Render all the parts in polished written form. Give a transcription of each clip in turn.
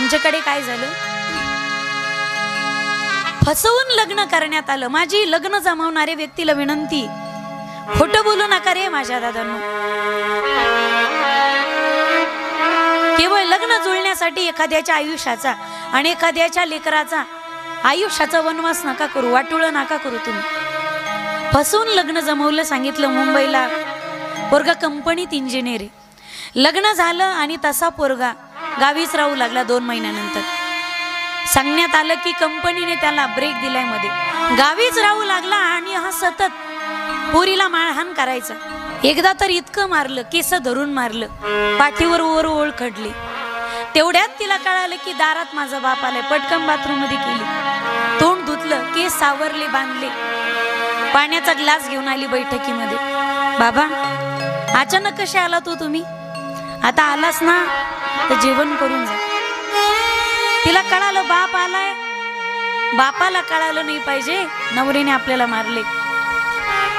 आमच्याकडे काय झालं, फसवून लग्न करण्यात आलं. माझी लग्न जमवणारे व्यक्तीला विनंती, खोटं बोलू नका रे माझ्या दादांनो. केवळ लग्न जुळण्यासाठी एखाद्याच्या आयुष्याचा आणि एखाद्याच्या लेकराचा आयुष्याचा वनवास नका करू, वाटोळ नका करू. तुम्ही फसवून लग्न जमवलं. सांगितलं मुंबईला पोरगा कंपनीत इंजिनियर आहे. लग्न झालं आणि तसा पोरगा गावीच राहू लागला. 2 महिन्यानंतर सांगण्यात आलं की कंपनीने त्याला ब्रेक दिलाय मध्ये, गावीच राहू लागला. आणि हा सतत पोरीला मारहाण करायचा. एकदा तर इतकं मारलं, केस धरून मारलं, पाठीवर वर ओळ खडली. तेवढ्यात तिला कळालं की दारात माझा बाप आलाय. पटकन बाथरूम मध्ये गेली, तोंड धुतलं, केस सावरले, बांधले, पाण्याचा ग्लास घेऊन आली बैठकीमध्ये. बाबा अचानक कसे आला तो तुम्ही? आता आलास ना तर जेवण करून जा. तिला कळालं बाप आलाय. बापाला कळालं नाही पाहिजे नवरीने आपल्याला मारले.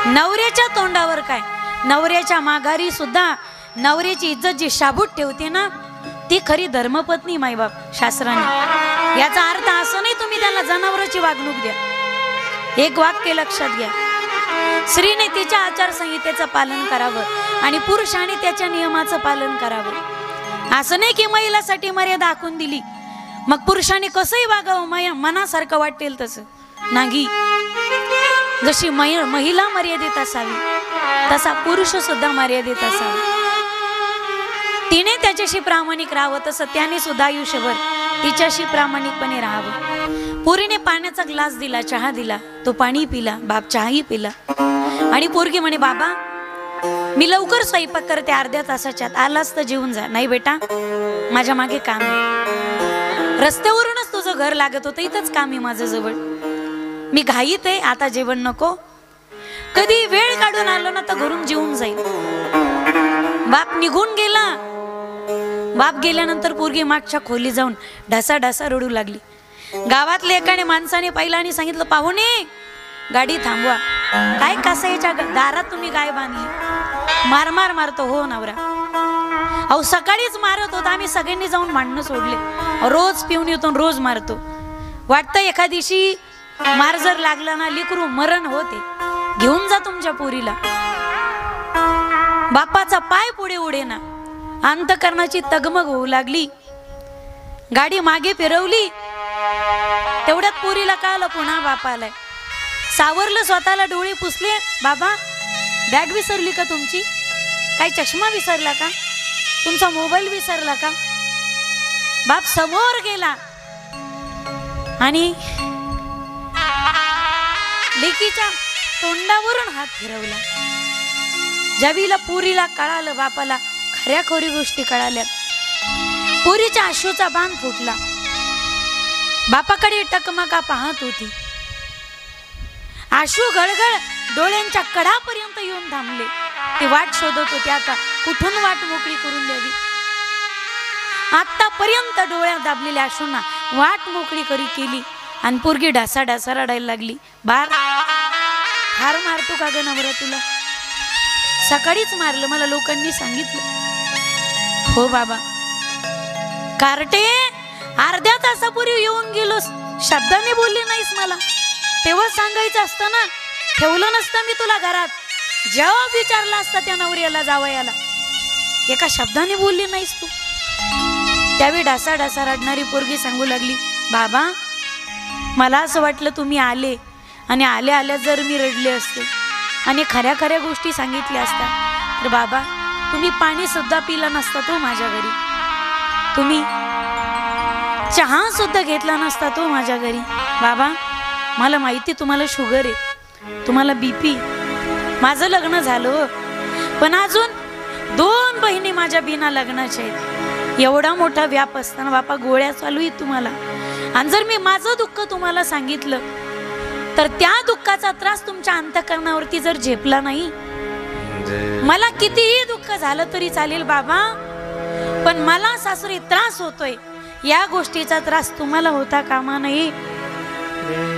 नवऱ्याच्या तोंडावर काय, नवऱ्याच्या माघारी सुद्धा नवऱ्याची इज्जत जी शाबूत ठेवते ना, ती खरी धर्मपत्नी मायबाप शास्त्राने. याचा अर्थ असं नाही तुम्ही त्याला जनावरांची वागणूक द्या. एक वाक्य लक्षात घ्या, स्त्रीने तिच्या आचारसंहितेचं पालन करावं आणि पुरुषाने त्याच्या नियमाचं पालन करावं. असं नाही की महिलासाठी मर्यादा आखून दिली मग पुरुषाने कसंही वागावं मनासारखं वाटेल तसं नाही. जशी महिला मर्यादित असावी तसा पुरुष सुद्धा मर्यादित असावा. तिने त्याच्याशी प्रामाणिक राहावं तसं त्याने सुद्धा आयुष्यभर तिच्याशी प्रामाणिकपणे राहावं. पोरीने पाण्याचा ग्लास दिला, चहा दिला, तो पाणी पिला, बाप चहाही पिला. आणि पोरगी म्हणे बाबा मी लवकर स्वयंपाक करते, अर्ध्या तासाच्या आत आलास तर जेवून जा. नाही बेटा माझ्या मागे काम आहे, रस्त्यावरूनच तुझं घर लागत होतं, इथंच काम आहे माझं जवळ, मी घाईत आहे, आता जेवण नको. कधी वेळ काढून आलो ना तर घरून जेवून जाईल. बाप निघून गेला. बाप गेल्यानंतर पोरगी मागच्या खोली जाऊन ढासा ढासा रडू लागली. गावातल्या एकाने माणसाने पाहिलं आणि सांगितलं पाहुणे गाडी थांबवा. काय कसायच्या दारात तुम्ही गाय बांधली? मार मार मारतो. हो नवरा. अहो सकाळीच मारत होता, आम्ही सगळ्यांनी जाऊन भांडणं सोडले. रोज पिऊन येतो, रोज मारतो. वाटतं एखादीशी मार जर लागला ना लेकरू मरण होते. घेऊन जा तुमच्या पोरीला. बापाचा पाय पुढे उडे ना. अंतकरणाची तगमग होऊ लागली. गाडी मागे फिरवली. तेवढ्यात पोरीला कळलं पुन्हा बाप आलाय. सावरलं, स्वतःला डोळे पुसले. बाबा बॅग विसरली का तुमची? काही चष्मा विसरला का? तुमचा मोबाईल विसरला का? बाप समोर गेला आणि लेकीच्या तोंडावरून हात फिरवला. ज्यावेळेला पोरीला कळालं, बापाला खऱ्याखोरी गोष्टी कळाल्या, पोरीच्या अश्रूचा बांध फुटला. बापाकडे टकमका पाहत होती. अश्रू गळगळ डोळ्यांच्या कडापर्यंत येऊन थांबले. ते वाट शोधत होते आता कुठून वाट मोकळी करून द्यावी. आतापर्यंत डोळ्यात दाबलेल्या अश्रूंना वाट मोकळी केली आणि पोरगी ढासा ढासा रडायला लागली. बार हार मारतो का ग नवरा तुला? सकाळीच मारलं, मला लोकांनी सांगितलं. हो बाबा. कार्टे अर्ध्या तासापूर्वी येऊन गेलोस, शब्दाने बोलली नाहीस मला. तेव्हा सांगायचं असतं ना, ठेवलं नसतं मी तुला घरात. जवाब विचारला असता त्या नवऱ्याला जावयाला, एका शब्दाने बोलली नाहीस तू. त्यावेळी ढासा ढासा रडणारी पोरगी सांगू लागली, बाबा मला असं वाटलं तुम्ही आले आणि आल्या आल्या जर मी रडले असते आणि खऱ्या खऱ्या गोष्टी सांगितल्या असत्या तर बाबा तुम्ही पाणी सुद्धा पिला नसता तो माझ्या घरी, तुम्ही चहा सुद्धा घेतला नसता तो माझ्या घरी. बाबा मला माहिती तुम्हाला शुगर आहे, तुम्हाला बीपी. माझं लग्न झालं पण अजून 2 बहिणी माझ्या बिना लग्नाच्या आहेत. एवढा मोठा व्याप असताना बापा गोळ्या चालू आहेत तुम्हाला. आणि जर मी माझं दुःख तुम्हाला सांगितलं तर त्या दुःखाचा त्रास तुमच्या अंतःकरणावरती जर झेपला नाही, मला कितीही दुःख झालं तरी चालेल बाबा, पण मला सासरी त्रास होतोय या गोष्टीचा त्रास तुम्हाला होता कामा नये.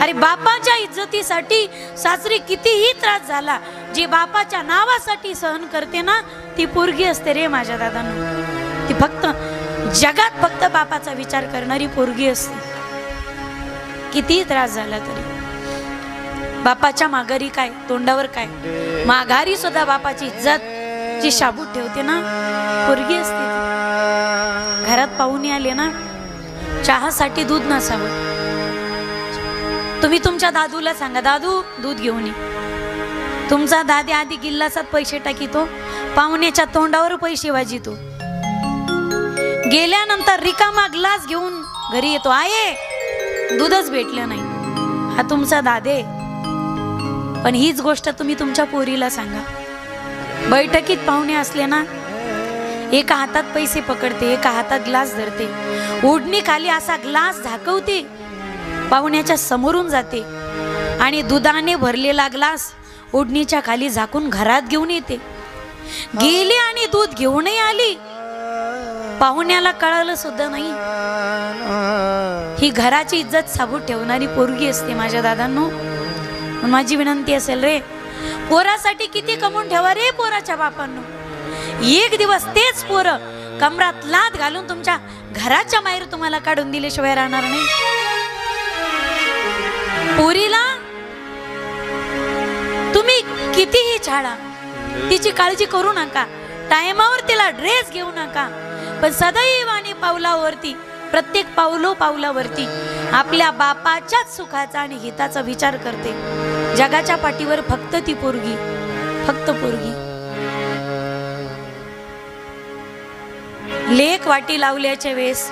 अरे बापाच्या इज्जतीसाठी सासरी कितीही त्रास झाला, जे बापाच्या नावासाठी सहन करते ना ती पोरगी असते रे माझ्या दादांनो. ती फक्त जगात फक्त बापाचा विचार करणारी पोरगी असते. किती त्रास झाला तरी बापाच्या माघारी काय, तोंडावर काय, माघारी सुद्धा बापाची इज्जत जी शाबूत ठेवते ना पोरगी असते ती. घरात पाहुणे आले ना, चहासाठी दूध नसावं. तुम्ही तुमच्या दादूला सांगा, दादू दूध घेऊन ये. तुमचा दादी आधी गिल्लासात पैसे टाकीतो, पाहुण्याच्या तोंडावर पैसे वाजितो. गेल्यानंतर रिकामा ग्लास घेऊन घरी येतो, आहे दूधच भेटलं नाही. हा तुमचा दादे. पण हीच गोष्ट तुम्ही तुमच्या पोरीला सांगा. बैठकीत पाहुणे असले ना, एका हातात पैसे पकडते, एका हातात ग्लास धरते, ओढणी खाली असा ग्लास झाकवते, पाहुण्याच्या समोरून जाते आणि दुधाने भरलेला ग्लास ओढणीच्या खाली झाकून घरात घेऊन येते. गेली आणि दूध घेऊनही आली, पाहुण्याला कळालं सुद्धा नाही. ही घराची इज्जत साबूत ठेवणारी पोरगी असते माझ्या दादांनो. माझी विनंती असेल रे, पोरासाठी किती कमवून ठेवा रे पोराच्या बापांनो. एक दिवस तेच पोरं कमरात लात घालून तुमच्या घराच्या बाहेर तुम्हाला काढून दिल्याशिवाय राहणार नाही. पोरीला तुम्ही कितीही छाडा, तिची काळजी करू नका, टायमावर तिला ड्रेस घेऊ नका, पण सदैव आणि पावलावरती, प्रत्येक पावलावरती आपल्या बापाच्याच सुखाचा आणि हिताचा विचार करते. जगाच्या पाठीवर फक्त ती पोरगी, फक्त पोरगी. लेक वाटी लावल्याच्या वेळेस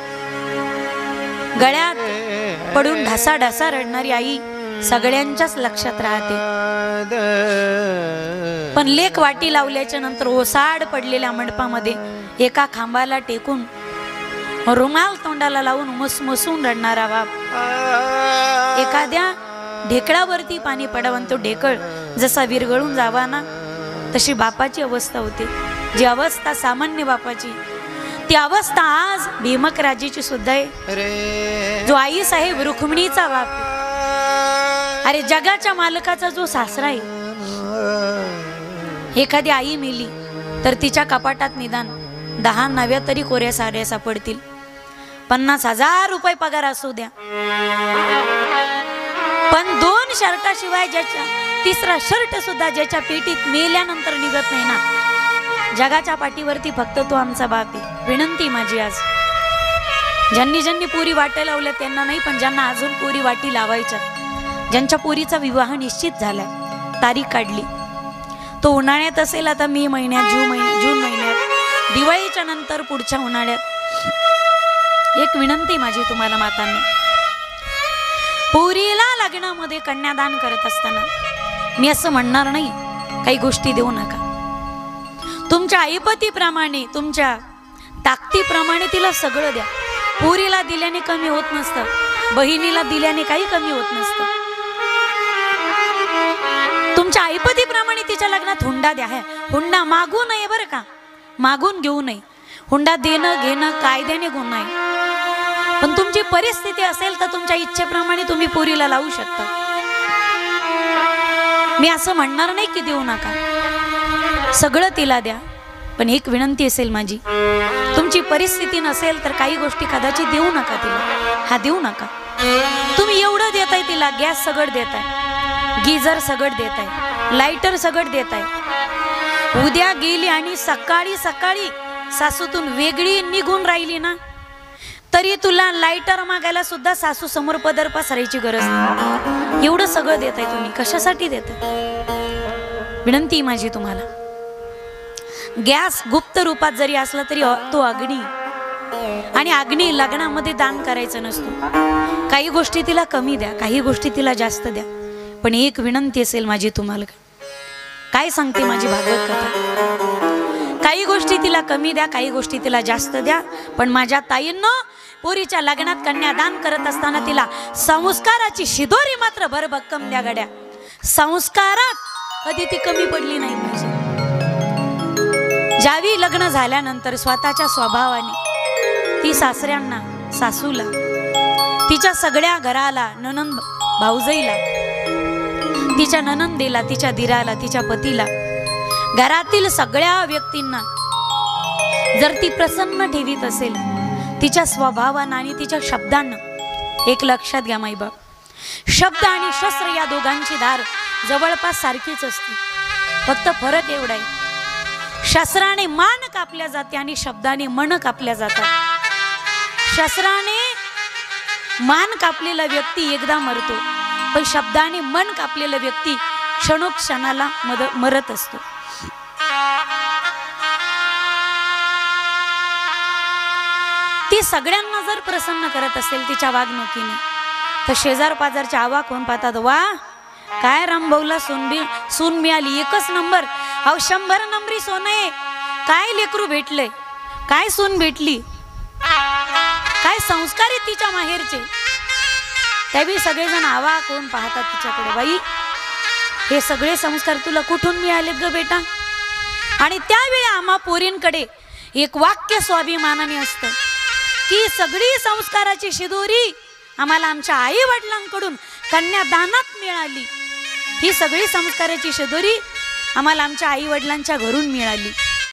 गळ्यात पडून ढासा ढासा रडणारी आई सगळ्यांच्याच लक्षात राहते. पण लेक वाटी लावल्याच्या नंतर ओसाड पडलेल्या मंडपामध्ये एका खांबाला टेकून रुमाल तोंडाला लावून मसून रडणारा बाप. एखाद्या ढेकळावरती पाणी पडावं, तो ढेकळ जसा विरघळून जावा ना, तशी बापाची अवस्था होते. जी अवस्था सामान्य बापाची, ती अवस्था आज भीमक राजेची सुद्धा आहे. जो आई साहेब रुक्मिणीचा बाप, अरे जगाच्या मालकाचा जो सासरा आहे. एखादी आई मेली तर तिच्या कपाटात निदान 10 नव्या तरी कोऱ्या साड्या सापडतील. 50,000 रुपये पगार असू द्या, पण 2 शर्टाशिवाय ज्याच्या 3रा शर्ट सुद्धा ज्याच्या पेटीत मेल्यानंतर निघत नाही ना, जगाच्या पाठीवरती फक्त तो आमचा बाप आहे. विनंती माझी आज, ज्यांनी पोरी वाट्या लावल्या त्यांना नाही, पण ज्यांना अजून पोरी वाटी लावायच्या, ज्यांच्या पोरीचा विवाह निश्चित झालाय, तारीख काढली, तो उन्हाळ्यात असेल, आता मे महिन्यात, जून महिन्यात, दिवाळीच्या नंतर पुढच्या उन्हाळ्यात, एक विनंती माझी तुम्हाला मातांनी, पोरीला लग्नामध्ये कन्यादान करत असताना मी असं म्हणणार नाही काही गोष्टी देऊ नका. तुमच्या ऐपतीप्रमाणे, तुमच्या ताकदीप्रमाणे तिला सगळं द्या. पोरीला दिल्याने कमी होत नसतं, बहिणीला दिल्याने काही कमी होत नसतं. तुमच्या ऐपतीप्रमाणे तिच्या लग्नात हुंडा द्या. हुंडा मागू नये बरं का, मागून घेऊ नये. हुंडा देणं घेणं कायद्याने गुन्हा आहे. पण तुमची परिस्थिती असेल तर तुमच्या इच्छेप्रमाणे तुम्ही पोरीला लावू शकता. मी असं म्हणणार नाही की देऊ नका, सगळं तिला द्या. पण एक विनंती असेल माझी, तुमची परिस्थिती नसेल तर काही गोष्टी कदाचित देऊ नका तिला. हा देऊ नका. तुम्ही एवढं देताय तिला, गॅस सगळं देताय, गीजर सगळं देताय, लाइटर सगळं देताय. उद्या गेली आणि सकाळी सासूतून वेगळी निघून राहिली ना, तरी तुला लाइटर मागायला सुद्धा सासू समोर पदर पसरायची गरज नाही. एवढं सगळं देताय तुम्ही, कशासाठी देताय? विनंती माझी तुम्हाला, गॅस गुप्त रूपात जरी असला तरी तो अग्नी, आणि अग्नी लग्नामध्ये दान करायचं नसतो. काही गोष्टी तिला कमी द्या, काही गोष्टी तिला जास्त द्या. पण एक विनंती असेल माझी तुम्हाला, काय सांगते माझी भागवत कथा, काही गोष्टी तिला कमी द्या, काही गोष्टी तिला जास्त द्या. पण माझ्या ताईंनो, पोरीच्या लग्नात कन्यादान करत असताना तिला संस्काराची शिदोरी मात्र भरभक्कम द्या गड्या. संस्कारात कधी ती कमी पडली नाही पाहिजे. ज्यावेळी लग्न झाल्यानंतर स्वतःच्या स्वभावाने ती सासऱ्यांना, सासूला, तिच्या सगळ्या घराला, ननंद भाऊजाईला, तिच्या ननंदेला, तिच्या दिराला, तिच्या पतीला, घरातील सगळ्या व्यक्तींना जर ती प्रसन्न ठेवीत असेल, तिच्या स्वभावानं आणि तिच्या शब्दांना एक लक्षात घ्या माईबाप, शब्द आणि शस्त्र या दोघांची धार जवळपास सारखीच असते, फक्त फरक एवढा आहे, शस्त्राने मान कापल्या जाते आणि शब्दाने मन कापल्या जातात. शस्त्राने मान कापलेला व्यक्ती एकदा मरतो, पण शब्दाने मन कापलेला व्यक्ती क्षणोक्षणाला मरत असतो. ती सगळ्यांना जर प्रसन्न करत असेल तिच्या वागणुकीने, तर शेजार पाजारच्या आवाक होऊन पाहतात, वा काय रामभाऊला सून मिळाली, एकच नंबर, अहो 100 नंबरी सोनं आहे, काय लेकरू भेटलंय, काय सून भेटली, काय संस्कार आहेत तिच्या माहेरचे. त्यावेळी सगळेजण आवाक होऊन पाहतात तिच्याकडे, बाई हे सगळे संस्कार तुला कुठून मिळालेत ग बेटा. आणि त्यावेळी आम्हा पोरींकडे एक वाक्य स्वाभिमानाने असतं की सगळी संस्काराची शिदोरी आम्हाला आमच्या आई वडिलांकडून कन्यादानात मिळाली. ही सगळी संस्काराची शिदोरी आम्हाला आमच्या आई वडिलांच्या घरून मिळाली.